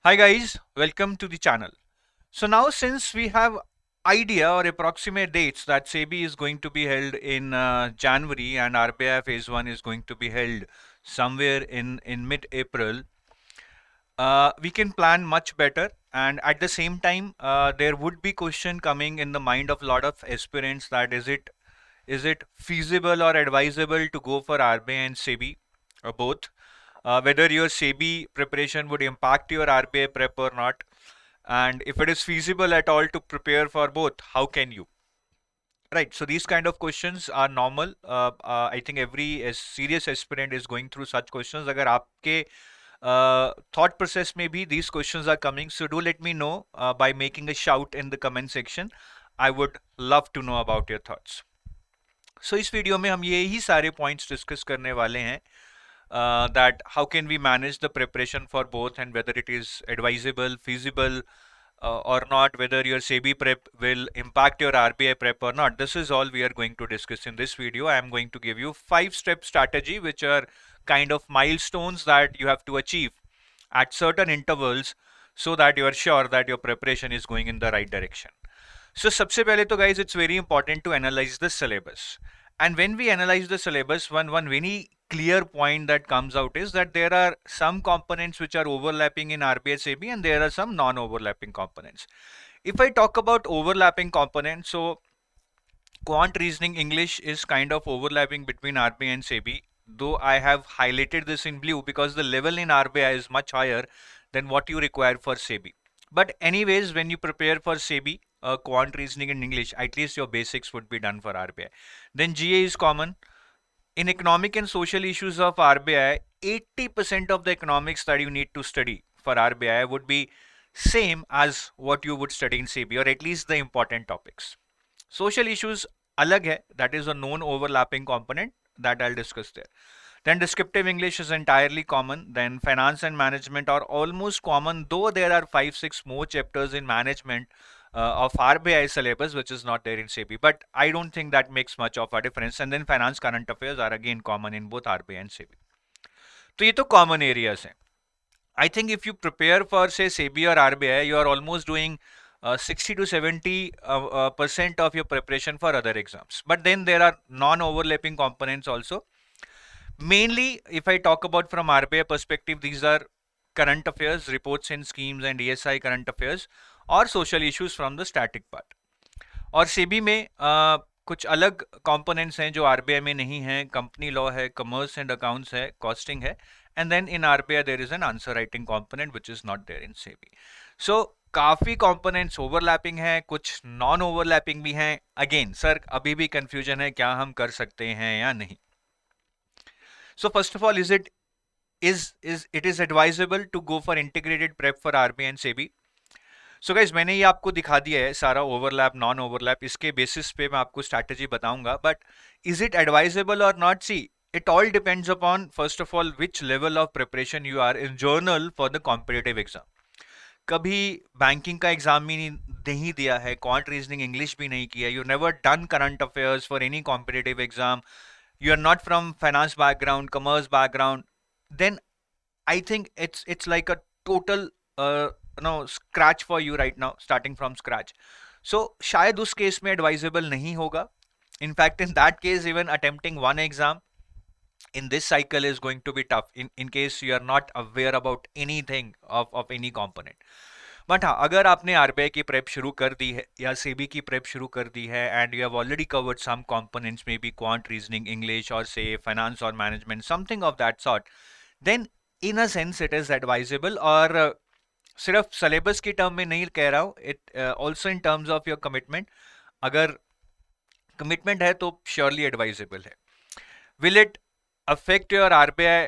Hi guys, welcome to the channel. So now since we have idea or approximate dates that SEBI is going to be held in January and RBI phase 1 is going to be held somewhere in mid-April, we can plan much better, and at the same time there would be question coming in the mind of a lot of aspirants that is it feasible or advisable to go for RBI and SEBI or both? Whether your SEBI preparation would impact your RBI prep or not, and if it is feasible at all to prepare for both, how can you? Right. So these kind of questions are normal. I think every serious aspirant is going through such questions. अगर आपके thought process में भी these questions are coming, so do let me know by making a shout in the comment section. I would love to know about your thoughts. So इस video में हम यही सारे points discuss करने वाले हैं. That how can we manage the preparation for both and whether it is advisable, feasible or not, whether your SEBI prep will impact your RBI prep or not. This is all we are going to discuss in this video. I am going to give you 5-step strategy which are kind of milestones that you have to achieve at certain intervals so that you are sure that your preparation is going in the right direction. So सबसे पहले तो guys, it's very important to analyze the syllabus. And when we analyze the syllabus, one very clear point that comes out is that there are some components which are overlapping in RBI SEBI and there are some non-overlapping components. If I talk about overlapping components, so quant reasoning English is kind of overlapping between RBI and SEBI, though I have highlighted this in blue because the level in RBI is much higher than what you require for SEBI. But anyways, when you prepare for SEBI, quant reasoning in English, at least your basics would be done for RBI. Then GA is common. In economic and social issues of RBI, 80% of the economics that you need to study for RBI would be same as what you would study in SEBI, or at least the important topics. Social issues alag hai, that is a known overlapping component that I'll discuss there. Then descriptive English is entirely common. Then finance and management are almost common, though there are 5-6 more chapters in management of RBI syllabus which is not there in SEBI, but I don't think that makes much of a difference. And then finance current affairs are again common in both RBI and SEBI. तो ये तो common areas हैं. I think if you prepare for say SEBI or RBI, you are almost doing 60 to 70% of your preparation for other exams. But then there are non-overlapping components also. Mainly, if I talk about from RBI perspective, these are current affairs, reports and schemes and ESI current affairs और social issues from the static part. और सेबी में कुछ अलग components हैं जो RBI में नहीं हैं. कंपनी लॉ है, कमर्स एंड अकाउंट्स है, कॉस्टिंग है, and then in RBI there is an answer writing component which is not there in SEBI. So काफी components overlapping हैं, कुछ non overlapping भी हैं. Again सर अभी भी confusion है, क्या हम कर सकते हैं या नहीं. So first of all, is it advisable to go for integrated prep for RBI and SEBI? So guys, मैंने ये आपको दिखा दिया है सारा ओवरलैप नॉन ओवरलैप. इसके बेसिस पे मैं आपको स्ट्रैटेजी बताऊंगा. बट इज इट एडवाइजेबल और नॉट? See, it all depends upon first of all which level of preparation you are in journal for the competitive exam. कभी बैंकिंग का एग्जाम भी नहीं दिया है, क्वांट रीजनिंग इंग्लिश भी नहीं किया, you never done current affairs for any competitive exam, you are not from finance background, commerce background, then I think it's like a total scratch for you right now, starting from scratch. So शायद उस case में advisable नहीं होगा. In fact, in that case, even attempting one exam in this cycle is going to be tough in case you are not aware about anything of any component. But हाँ, अगर आपने RBI की prep शुरू कर दी है या सेबी की प्रेप शुरू कर दी है and you have already covered some components may be quant reasoning English और से फाइनेंस और management something of that sort, then in a sense it is advisable. और सिर्फ सिलेबस की टर्म में नहीं कह रहा हूँ, it also in terms of your commitment. अगर कमिटमेंट है तो श्योरली एडवाइजेबल है. Will it affect your RBI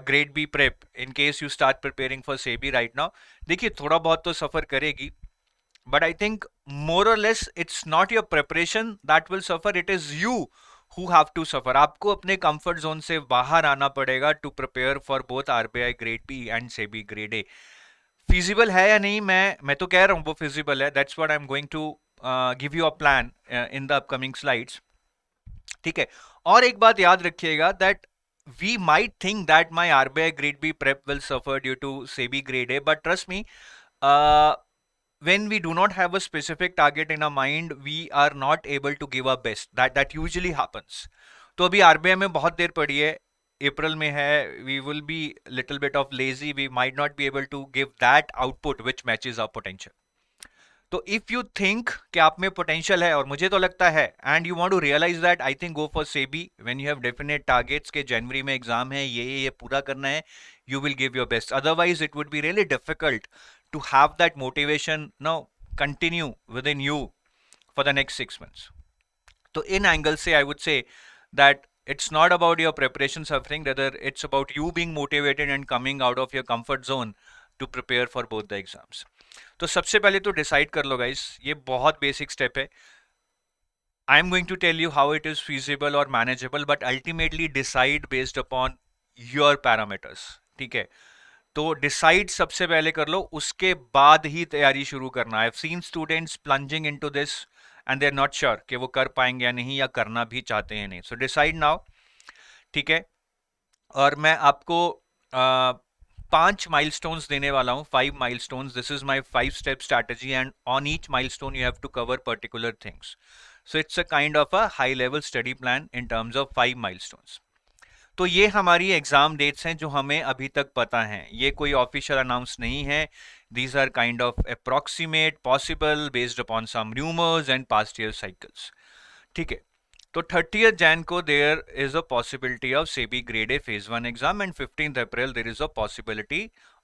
grade B prep in case you start preparing for SEBI right now? देखिए थोड़ा बहुत तो सफ़र करेगी, but I think more or less it's not your preparation that will suffer, it is you who have to suffer. आपको अपने comfort zone से बाहर आना पड़ेगा to prepare for both RBI grade B and SEBI grade A. feasible है या नहीं, मैं तो कह रहा हूँ वो feasible है. That's what I'm going to give you a plan in the upcoming slides. ठीक है. और एक बात याद रखिएगा that we might think that my RBI Grade B prep will suffer due to SEBI Grade A, but trust me, uh, when we do not have a specific target in our mind, we are not able to give our best. That usually happens. तो अभी RBI में बहुत देर पड़ी है, अप्रैल में है, we will be little bit of lazy, we might not be able to give that output which matches our potential. तो if you think कि आप में पोटेंशियल है, और मुझे तो लगता है, and you want to realise that, I think go for SEBI when you have definite targets के जनवरी में एग्जाम है, ये पूरा करना है, you will give your best. Otherwise it would be really difficult to have that motivation now continue within you for the next 6 months. So in angle say, I would say that it's not about your preparation suffering, rather it's about you being motivated and coming out of your comfort zone to prepare for both the exams. तो सबसे पहले तो decide कर लो guys, ये बहुत basic step है. I am going to tell you how it is feasible और manageable, but ultimately decide based upon your parameters. ठीक है, तो डिसाइड सबसे पहले कर लो, उसके बाद ही तैयारी शुरू करना. I have seen students plunging into this and they are not sure कि वो कर पाएंगे या नहीं, या करना भी चाहते हैं नहीं. So decide now. ठीक है, और मैं आपको 5 milestones देने वाला हूँ, 5 milestones. This is my 5-step strategy, and on each milestone you have to cover particular things. So it's a kind of a high-level study plan in terms of 5 milestones. तो ये हमारी एग्जाम डेट्स हैं जो हमें अभी तक पता हैं, ये कोई ऑफिशियल अनाउंस नहीं है. These are kind of approximate, possible, based upon some rumors and past year cycles. ठीक है, तो 30th Jan को there is a possibility of SEBI Grade A Phase 1 exam, and 15th April there is a possibility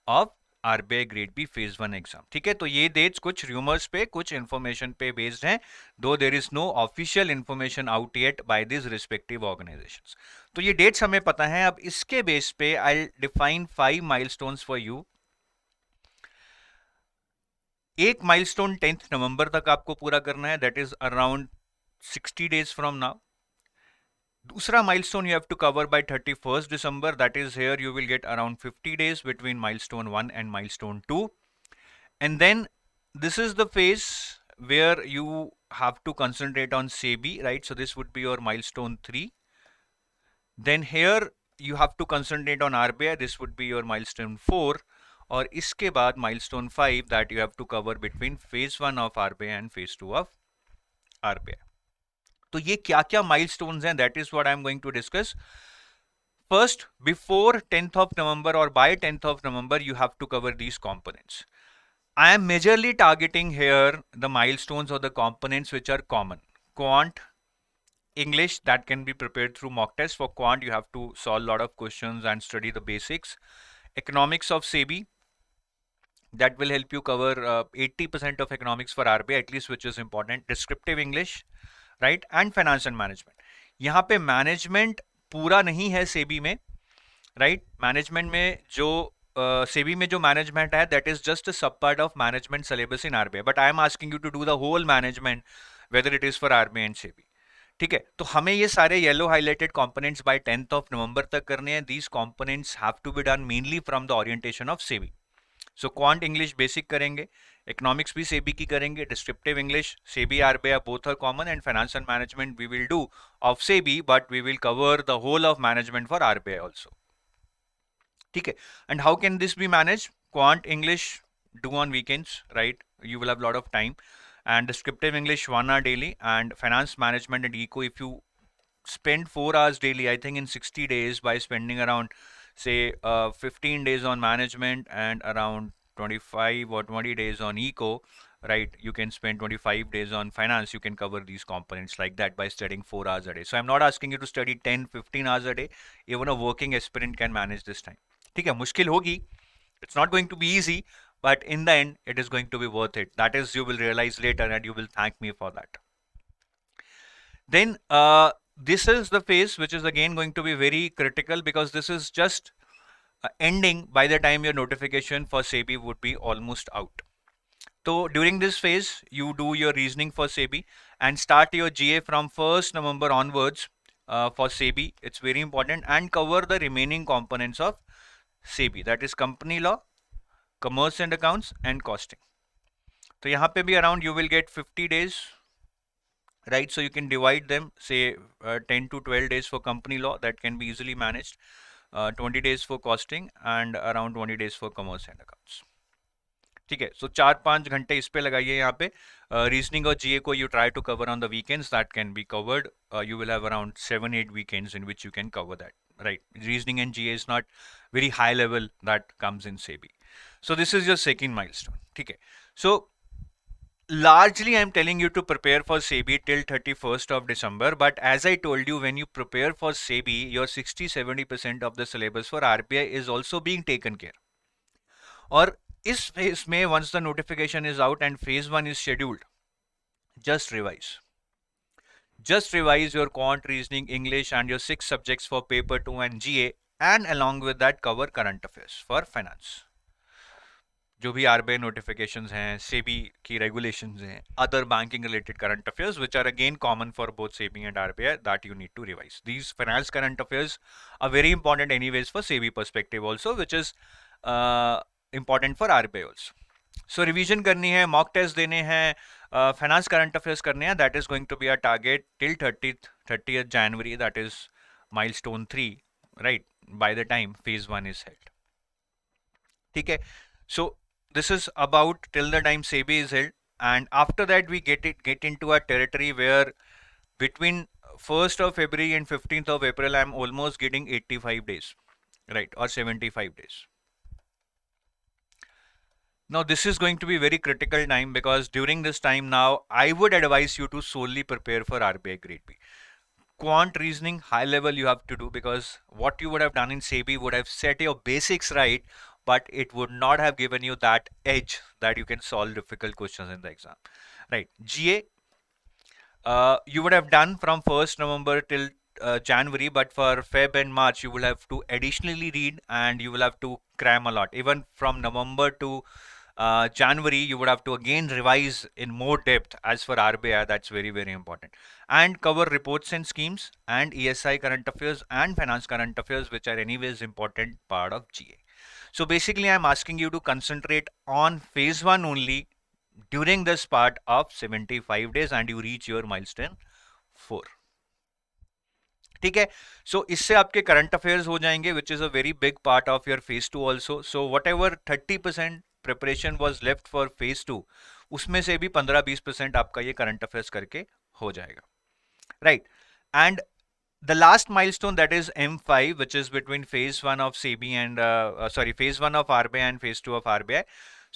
of RBI Grade B Phase 1 exam. ठीक है, तो ये dates कुछ rumors पे, कुछ information पे based हैं, though there is no official information out yet by these respective organizations. तो ये dates हमें पता है. अब इसके base पे I'll define 5 milestones for you. एक milestone 10th November तक आपको पूरा करना है, that is around 60 days from now. दूसरा milestone you have to cover by 31st December, that is here you will get around 50 days between milestone 1 and milestone 2. And then this is the phase where you have to concentrate on SEBI, right? So this would be your milestone 3. Then here you have to concentrate on RBI, this would be your milestone 4. और इसके बाद milestone 5 that you have to cover between phase 1 of RBI and phase 2 of RBI. तो ये क्या क्या milestones हैं, that is what I am going to discuss. First, before 10th of November or by 10th of November, you have to cover these components. I am majorly targeting here the milestones or the components which are common. Quant, English, that can be prepared through mock test. For quant, you have to solve a lot of questions and study the basics. Economics of SEBI, that will help you cover 80% of economics for RBI, at least, which is important. Descriptive English, right, and finance and management. यहाँ पे management पूरा नहीं है सेबी में, right. Management में जो सेबी में जो मैनेजमेंट है, that is just a sub part of management syllabus in RBI, but I am asking you to do the whole management whether it is for RBI and SEBI. ठीक है, तो हमें ये सारे yellow highlighted components by 10th of November तक करने हैं. These components have to be done mainly from the orientation of SEBI. So quant English basic करेंगे, इकोनॉमिक्स भी सेबी की करेंगे, descriptive English SEBI RBI both are common, and finance and management we will do of SEBI, but we will cover the whole of management for RBI also. ठीक है, and how can this be manage? Quant English do on weekends, right, you will have a lot of time, and descriptive English 1 hour daily, and finance management and eco, if you spend 4 hours daily, I think in 60 days, by spending around say 15 days on management and around 25 or 20 days on eco, right, you can spend 25 days on finance, you can cover these components like that by studying 4 hours a day. So I'm not asking you to study 10-15 hours a day, even a working aspirant can manage this time. ठीक है, मुश्किल होगी, it's not going to be easy, but in the end it is going to be worth it. That is, you will realize later and you will thank me for that. Then this is the phase which is again going to be very critical, because this is just ending by the time your notification for SEBI would be almost out. So during this phase you do your reasoning for SEBI and start your GA from 1st November onwards for SEBI. It's very important, and cover the remaining components of SEBI, that is company law, commerce and accounts, and costing. तो यहाँ पे भी around you will get 50 days right? So you can divide them, say 10 to 12 days for company law, that can be easily managed, 20 days for costing, and around 20 days for commerce and accounts. ठीक है, so 4-5 घंटे इस पे लगाइए यहाँ पे. Reasoning और GA को you try to cover on the weekends, that can be covered. You will have around 7-8 weekends in which you can cover that, right? Reasoning and GA is not very high level that comes in SEBI. So this is your second milestone. ठीक है, so largely I'm telling you to prepare for SEBI till 31st of December, but as I told you, when you prepare for SEBI, your 60-70% of the syllabus for RBI is also being taken care. और इस phase में once the notification is out and phase 1 is scheduled, just revise. Just revise your quant, reasoning, English and your 6 subjects for paper 2 and GA, and along with that cover current affairs for finance. जो भी RBI notifications हैं, सेबी की regulations हैं, other banking related current affairs which are again common for both SEBI and RBI, that you need to revise. These finance current affairs are very important anyways for SEBI perspective also, which is important for RBI also. So revision करनी है, mock test देने हैं, finance current affairs करने हैं. That is going to be a target till 30th January, that is milestone 3, right, by the time phase 1 is held. ठीक है, so this is about till the time SEBI is held, and after that we get into a territory where between 1st of February and 15th of April I'm almost getting 85 days, right, or 75 days. Now this is going to be very critical time, because during this time now I would advise you to solely prepare for RBI Grade B. Quant, reasoning, high level you have to do, because what you would have done in SEBI would have set your basics right, but it would not have given you that edge that you can solve difficult questions in the exam, right? GA, you would have done from 1st November till January, but for Feb and March you will have to additionally read and you will have to cram a lot. Even from November to January you would have to again revise in more depth as for RBI. That's very, very important. And cover reports and schemes and ESI current affairs and finance current affairs, which are anyways important part of GA. So basically I'm asking you to concentrate on phase 1 only during this part of 75 days and you reach your milestone 4. ठीक है, सो इससे आपके current affairs हो जाएंगे, which is a very big part of your phase 2 also. So what ever 30% preparation was left for phase 2, उसमें से भी 15-20% आपका ये करंट अफेयर्स करके हो जाएगा, right? And the last milestone, that is M5, which is between phase 1 of SEBI and phase 1 of RBI and phase 2 of RBI.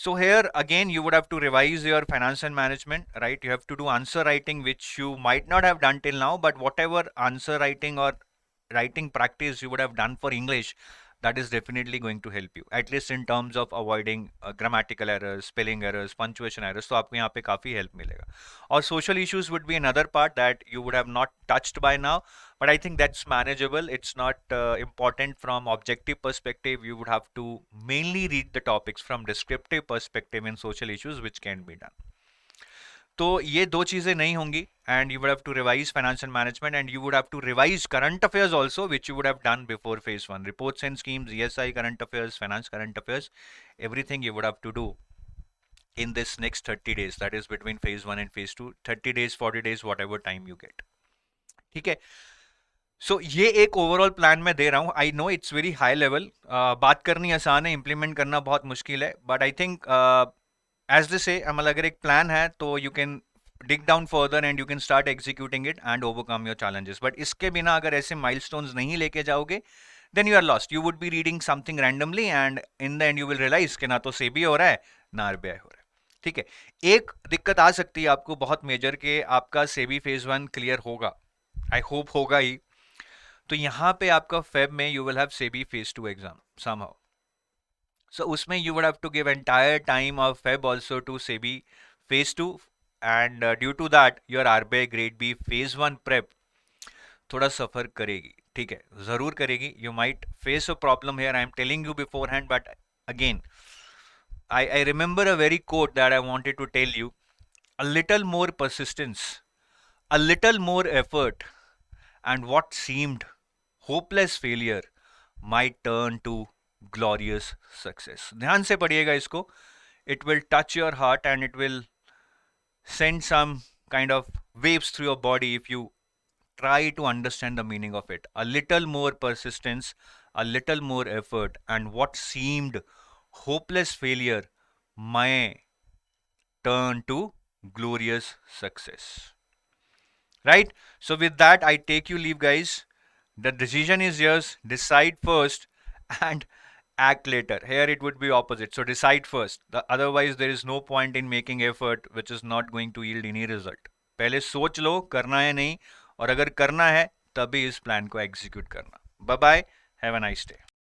So here again you would have to revise your finance and management, right? You have to do answer writing, which you might not have done till now, but whatever answer writing or writing practice you would have done for English, that is definitely going to help you, at least in terms of avoiding grammatical errors, spelling errors, punctuation errors. तो आपको यहाँ पे काफी help मिलेगा. और social issues would be another part that you would have not touched by now, but I think that's manageable. It's not important from objective perspective. You would have to mainly read the topics from descriptive perspective in social issues, which can be done. तो ये दो चीजें नहीं होंगी, and you would have to revise finance and management, and you would have to revise current affairs also, which you would have done before phase 1. Reports and schemes, ESI current affairs, finance current affairs, everything you would have to do in this next 30 days, that is between phase 1 and phase 2. 30 days, 40 days, whatever time you get. ठीक है, सो ये एक overall plan मैं दे रहा हूँ. I know it's very high level, बात करनी आसान है, इंप्लीमेंट करना बहुत मुश्किल है, but I think as they say अगर एक प्लान है तो you can dig down further and you can start executing it and overcome your challenges. But इसके बिना अगर ऐसे milestones नहीं लेके जाओगे, then you are lost. You would be reading something randomly and in the end you will realize कि ना तो सेबी हो रहा है ना आरबीआई हो रहा है. ठीक है, एक दिक्कत आ सकती है आपको बहुत मेजर के आपका सेबी फेज 1 क्लियर होगा, आई होप होगा ही, तो यहाँ पे आपका फेब में you will have SEBI phase 2 exam somehow. So उसमें you would have to give entire time of Feb also to SEBI phase 2, and due to that your RBI Grade B phase 1 prep थोड़ा सफर करेगी. ठीक है, जरूर करेगी. You might face a problem here, I am telling you beforehand, but again I remember a very quote that I wanted to tell you. A little more persistence, a little more effort, and what seemed hopeless failure might turn to glorious success. ध्यान से पढ़िएगा इसको. It will touch your heart and it will send some kind of waves through your body if you try to understand the meaning of it. A little more persistence, a little more effort, and what seemed hopeless failure may turn to glorious success. Right? So, with that, I take you leave, guys. The decision is yours. Decide first and act later. Here it would be opposite. So, decide first. Otherwise, there is no point in making effort which is not going to yield any result. पहले सोच लो करना है नहीं, और अगर करना है तभी इस प्लान को एग्जीक्यूट करना. Bye bye, have a nice day.